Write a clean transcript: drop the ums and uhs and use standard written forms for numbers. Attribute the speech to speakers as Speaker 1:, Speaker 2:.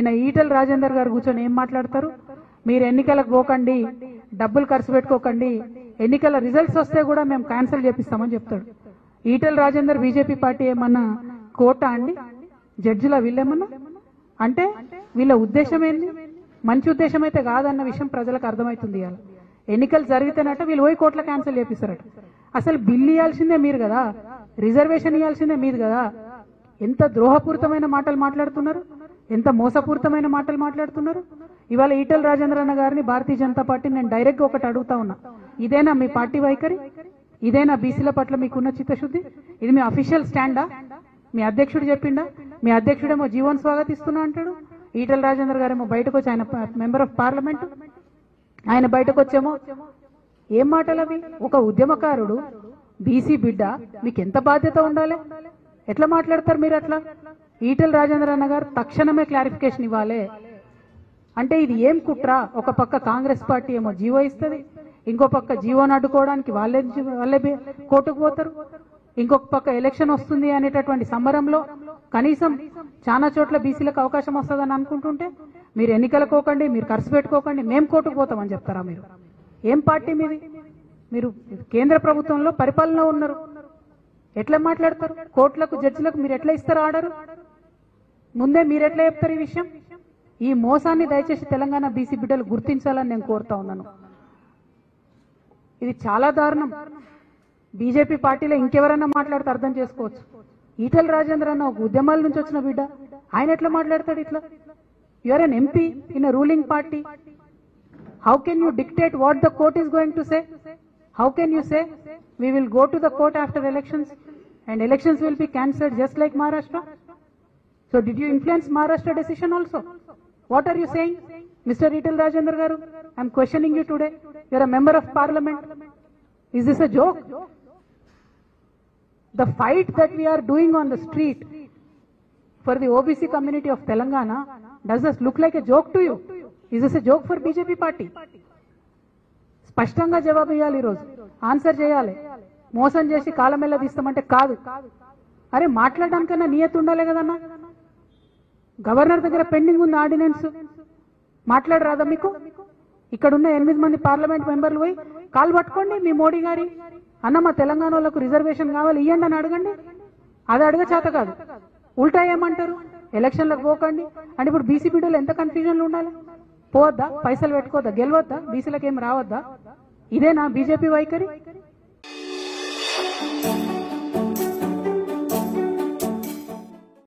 Speaker 1: నిన్న ఈటెల రాజేందర్ గారు కూర్చొని ఏం మాట్లాడతారు, మీరు ఎన్నికలకు పోకండి, డబ్బులు ఖర్చు పెట్టుకోకండి, ఎన్నికల రిజల్ట్స్ వస్తే కూడా మేము క్యాన్సిల్ చేపిస్తామని చెప్తాడు. ఈటెల రాజేందర్ బీజేపీ పార్టీ ఏమన్నా కోట అండి? జడ్జిల వీళ్ళేమన్నా అంటే వీళ్ళ ఉద్దేశం ఏంది? మంచి ఉద్దేశం అయితే కాదన్న విషయం ప్రజలకు అర్థమవుతుంది. ఇవాళ ఎన్నికలు జరిగితేనట వీళ్ళు పోయి కోట్ల క్యాన్సిల్ చేపిస్తారట. అసలు బిల్లు ఇవ్వాల్సిందే మీరు కదా, రిజర్వేషన్ ఇవ్వాల్సిందే మీరు కదా. ఎంత ద్రోహపూరితమైన మాటలు మాట్లాడుతున్నారు, ఎంత మోసపూరితమైన మాటలు మాట్లాడుతున్నారు. ఇవాళ ఈటెల రాజేంద్ర అన్న గారిని భారతీయ జనతా పార్టీ నేను డైరెక్ట్ గా ఒకటి అడుగుతా ఉన్నా, ఇదేనా మీ పార్టీ వైఖరి? ఇదేనా బీసీల పట్ల మీకున్న చిత్తశుద్ధి? ఇది మీ అఫీషియల్ స్టాండా? మీ అధ్యక్షుడు చెప్పిండా? మీ అధ్యక్షుడేమో జీవన్ స్వాగతిస్తున్నా అంటాడు, ఈటెల రాజేంద్ర గారేమో బయటకు వచ్చి, ఆయన మెంబర్ ఆఫ్ పార్లమెంట్, ఆయన బయటకు వచ్చేమో ఏం మాటలు అవి? ఒక ఉద్యమకారుడు, బీసీ బిడ్డ, మీకు ఎంత బాధ్యత ఉండాలి? ఎట్లా మాట్లాడతారు మీరు అట్లా? ఈటెల రాజేంద్ర అన్న గారు తక్షణమే క్లారిఫికేషన్ ఇవ్వాలి. అంటే ఇది ఏం కుట్ర? ఒక పక్క కాంగ్రెస్ పార్టీ ఏమో జీవో ఇస్తుంది, ఇంకో పక్క జీవోను అడ్డుకోవడానికి వాళ్ళే కోర్టుకు పోతారు, ఇంకొక పక్క ఎలక్షన్ వస్తుంది అనేటటువంటి సంబరంలో కనీసం చాలా చోట్ల బీసీలకు అవకాశం వస్తుందని అనుకుంటుంటే మీరు ఎన్నికలకు పోకండి, మీరు ఖర్చు పెట్టుకోకండి, మేము కోర్టుకు పోతామని చెప్తారా? మీరు ఏం పార్టీ మీది? మీరు కేంద్ర ప్రభుత్వంలో పరిపాలన ఉన్నారు, ఎట్లా మాట్లాడతారు? కోర్టులకు జడ్జిలకు మీరు ఎట్లా ఇస్తారు ఆర్డరు? ముందే మీరు ఎట్లా చెప్తారు ఈ విషయం? ఈ మోసాన్ని దయచేసి తెలంగాణ బీసీ బిడ్డలు గుర్తించాలని నేను కోరుతా ఉన్నాను. ఇది చాలా దారుణం. బీజేపీ పార్టీలో ఇంకెవరన్నా మాట్లాడితే అర్థం చేసుకోవచ్చు. ఈటెల రాజేంద్ర అన్న ఒక ఉద్యమాల నుంచి వచ్చిన బిడ్డ, ఆయన ఎట్లా మాట్లాడతాడు ఇట్లా? You are an MP in a ruling party. How can you dictate what the court is going to say? How can you say we will go to the court after elections and elections will be cancelled just like Maharashtra? So did you influence Maharashtra decision also? What are you saying, Mr. Etal Rajendra garu? I am questioning you today. You are a member of parliament. Is this a joke? The fight that we are doing on the street for the OBC community of Telangana, does this look like a joke to you? Is this a joke for BJP party? స్పష్టంగా జవాబు ఇవ్వాలి, ఈరోజు answer చేయాలి. మోసం చేసి కాలమెల్ల తీస్తామంటే కాదు. అరే మాట్లాడడానికన్నా నియత ఉండాలి కదన్నా. గవర్నర్ దగ్గర పెండింగ్ ఉంది ఆర్డినెన్స్, మాట్లాడరాదా మీకు? ఇక్కడ ఉన్న 8 మంది పార్లమెంట్ మెంబర్లు పోయి కాలు పట్టుకోండి మీ మోడీ గారి, అన్న మా తెలంగాణ వాళ్ళకు రిజర్వేషన్ కావాలి ఇవ్వండి అని అడగండి. అది అడగ చేత కాదు, ఉల్టా ఏమంటారు? ఎలక్షన్లకు పోకండి అంటే ఇప్పుడు బీసీ బిడ్డలు ఎంత కన్ఫ్యూజన్లు ఉండాలి? పోవద్దా? పైసలు పెట్టుకోవద్దా? గెలవద్దా? బీసీలకు ఏం రావద్దా? ఇదేనా బీజేపీ వైఖరి?